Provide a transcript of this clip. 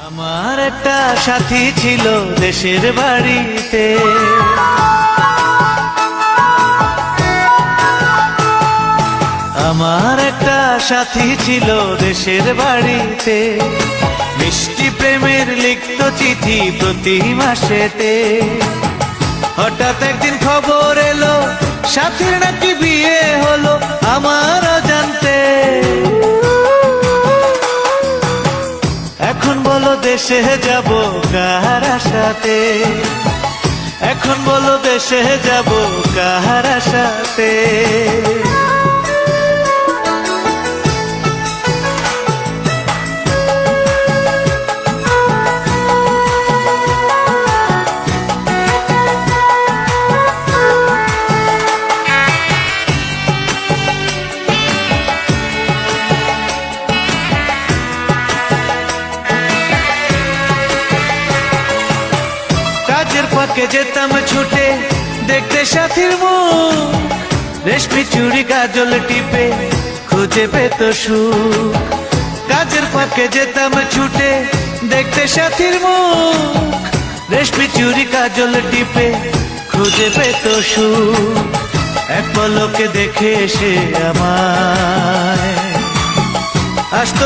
আমার একটা সাথী ছিল দেশের বাড়িতে, আমার একটা সাথী ছিল দেশের বাড়িতে, মিষ্টি প্রেমের লিখত চিঠি প্রতি মাসেতে। হঠাৎ একদিন খবর এলো সাথীর নাকি বিয়ে হলো আমার অজান্তে। এখন বলো দেশে যাব কার আশাতে, এখন বলো দেশে যাব কার আশাতে। কাজের ফাঁকে যেতাম ছুটে দেখতে সাথীর মুখ, রেশমি চুড়ি কাজল টিপে খুঁজে পেত সুখ। কাজের ফাঁকে যেতাম ছুটে দেখতে সাথীর মুখ, রেশমি চুড়ি কাজল টিপে খুঁজে পেত সুখ। এক পলকে দেখে এসে আমায় আসতো